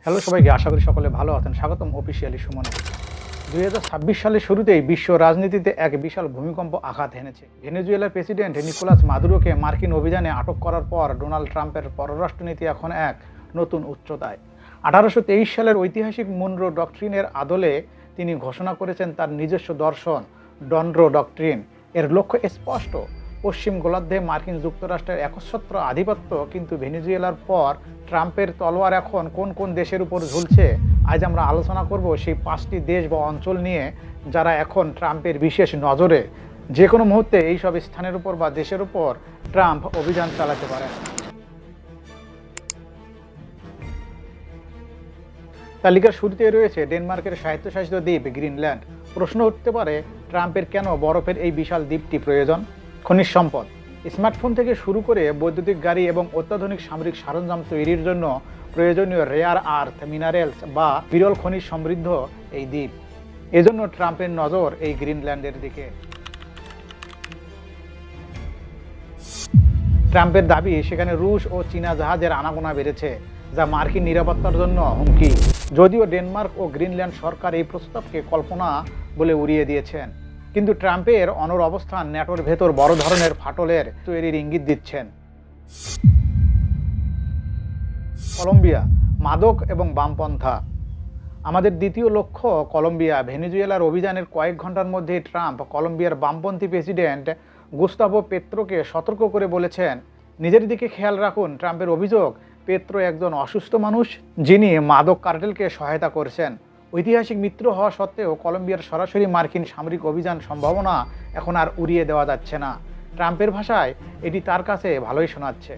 Hello সবাইকে, আশা করি সকলে ভালো আছেন। স্বাগতম অফিসিয়ালি সুমনে। 2026 সালের শুরুতেই বিশ্ব রাজনীতিতে এক বিশাল ভূমিকম্প আঘাত এনেছে। ভেনেজুয়েলার প্রেসিডেন্ট নিকোলাস মাদুরোকে মার্কিন অভিযানে আটক করার পর ডোনাল্ড ট্রাম্পের পররাষ্ট্রনীতি এখন এক নতুন উচ্চতায়। 1823 সালের ঐতিহাসিক মনরো ডক্ট্রিনের আদলে তিনি ঘোষণা করেছেন তার নিজস্ব দর্শন ডনরো ডক্ট্রিন। এর লক্ষ্য স্পষ্ট, পশ্চিম গোলার্ধে মার্কিন যুক্তরাষ্ট্রের একচ্ছত্র আধিপত্য। কিন্তু ভেনেজুয়েলার পর ট্রাম্পের তলোয়ার এখন কোন কোন দেশের উপর ঝুলছে, আজ আমরা আলোচনা করব সেই 5টি দেশ বা অঞ্চল নিয়ে যারা এখন ট্রাম্পের বিশেষ নজরে। যে কোনো মুহূর্তে এই সব স্থানের উপর বা দেশের উপর ট্রাম্প অভিযান চালাতে পারেন। তালিকার শুরুতে রয়েছে ডেনমার্কের স্বায়ত্তশাসিত দ্বীপ গ্রিনল্যান্ড। প্রশ্ন উঠতে পারে, ট্রাম্পের কেন বরফের এই বিশাল দ্বীপটি প্রয়োজন? খনিজ সম্পদ, স্মার্টফোন থেকে শুরু করে বৈদ্যুতিক গাড়ি এবং অত্যাধুনিক সামরিক সরঞ্জাম তৈরির জন্য প্রয়োজনীয় রেয়ার আর্থ মিনারেলস বা বিরল খনিজ সমৃদ্ধ এই দ্বীপ। এজন্য ট্রাম্পের নজর এই গ্রিনল্যান্ডের দিকে। ট্রাম্পের দাবি সেখানে রুশ ও চীনা জাহাজের আনাগোনা বেড়েছে, যা মার্কিন নিরাপত্তার জন্য হুমকি। যদিও ডেনমার্ক ও গ্রিনল্যান্ড সরকার এই প্রস্তাবকে কল্পনা বলে উড়িয়ে দিয়েছেন, কিন্তু ট্রাম্পের অনড় অবস্থান ন্যাটোর ভেতর বড় ধরনের ফাটলের তৈরির ইঙ্গিত দিচ্ছেন। কলম্বিয়া, মাদক এবং বামপন্থা। আমাদের দ্বিতীয় লক্ষ্য কলম্বিয়া। ভেনেজুয়েলার অভিযানের কয়েক ঘন্টার মধ্যেই ট্রাম্প কলম্বিয়ার বামপন্থী প্রেসিডেন্ট গুস্তাভো পেত্রোকে সতর্ক করে বলেছেন, নিজের দিকে খেয়াল রাখুন। ট্রাম্পের অভিযোগ, পেত্রো একজন অসুস্থ মানুষ যিনি মাদক কার্টেলকে সহায়তা করছেন। ঐতিহাসিক মিত্র হওয়া সত্ত্বেও কলম্বিয়ার সরাসরি মার্কিন সামরিক অভিযান সম্ভাবনা এখন আর উড়িয়ে দেওয়া যাচ্ছে না। ট্রাম্পের ভাষায় এটি তার কাছে ভালোই শোনাচ্ছে।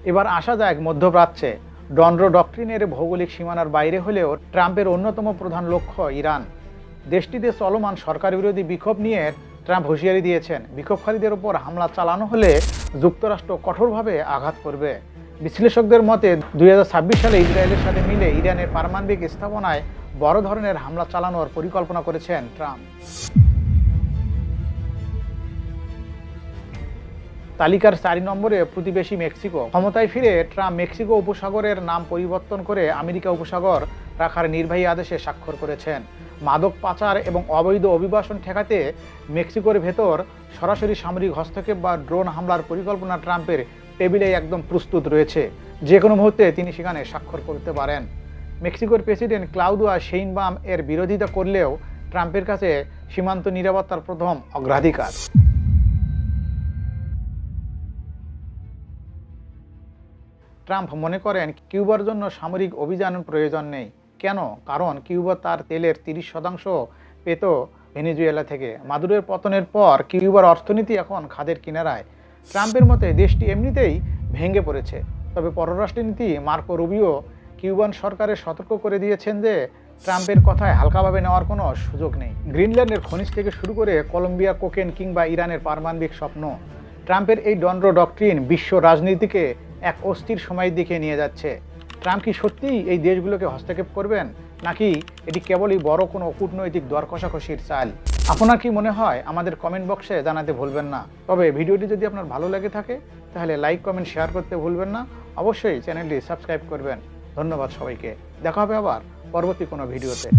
এবার আসা যাক মধ্যপ্রাচ্যে। ডনরো ডক্ট্রিনের ভৌগোলিক সীমানার বাইরে হলেও ট্রাম্পের অন্যতম প্রধান লক্ষ্য ইরান। দেশটিতে চলমান সরকার বিরোধী বিক্ষোভ নিয়ে ট্রাম্প হুঁশিয়ারি দিয়েছেন, বিক্ষোভকারীদের উপর হামলা চালানো হলে যুক্তরাষ্ট্র কঠোরভাবে আঘাত করবে। বিশ্লেষকদের মতে 2026 সালে ইসরায়েলের সাথে মিলে ইরানের পারমাণবিক স্থাপনায় বড় ধরনের হামলা চালানোর পরিকল্পনা করেছেন ট্রাম্প। তালিকার 4 নম্বরে প্রতিবেশী মেক্সিকো। ক্ষমতায় ফিরে ট্রাম্প মেক্সিকো উপসাগরের নাম পরিবর্তন করে আমেরিকা উপসাগর রাখার নির্বাহী আদেশে স্বাক্ষর করেছেন। মাদক পাচার এবং অবৈধ অভিবাসন ঠেকাতে মেক্সিকোর ভেতর সরাসরি সামরিক হস্তক্ষেপ বা ড্রোন হামলার পরিকল্পনা ট্রাম্পের টেবিলে একদম প্রস্তুত রয়েছে। যে কোনো মুহূর্তে তিনি সেখানে স্বাক্ষর করতে পারেন। মেক্সিকোর প্রেসিডেন্ট ক্লাউদিয়া শেইনবাম এর বিরোধিতা করলেও ট্রাম্পের কাছে সীমান্ত নিরাপত্তার প্রথম অগ্রাধিকার। ট্রাম্প মনে করেন কিউবার জন্য সামরিক অভিযান প্রয়োজন নেই। কেন? কারণ কিউবা তার তেলের 30% পেত ভেনেজুয়েলা থেকে। মাদুরোর পতনের পর কিউবার অর্থনীতি এখন খাদের কিনারায়। ট্রাম্পের মতে দেশটি এমনিতেই ভেঙে পড়েছে। তবে পররাষ্ট্রনীতি মার্কো রুবিও কিউবান সরকারের সতর্ক করে দিয়েছেন যে ট্রাম্পের কথায় হালকাভাবে নেওয়ার কোনো সুযোগ নেই। গ্রিনল্যান্ডের খনিজ থেকে শুরু করে কলম্বিয়া কোকেন কিংবা ইরানের পারমাণবিক স্বপ্ন, ট্রাম্পের এই ডনরো ডক্ট্রিন বিশ্ব রাজনীতিকে এক অস্থির সময়ের দিকে নিয়ে যাচ্ছে। ট্রাম্প কি সত্যিই এই দেশগুলোকে হস্তক্ষেপ করবেন, নাকি এটি কেবলই বড় কোনো কূটনৈতিক দর কষাকষির চাল? আপনার কি মনে হয় আমাদের কমেন্ট বক্সে জানাতে ভুলবেন না। তবে ভিডিওটি যদি আপনার ভালো লেগে থাকে তাহলে লাইক, কমেন্ট, শেয়ার করতে ভুলবেন না। অবশ্যই চ্যানেলটি সাবস্ক্রাইব করবেন। ধন্যবাদ সবাইকে। দেখা হবে আবার পরবর্তী কোনো ভিডিওতে।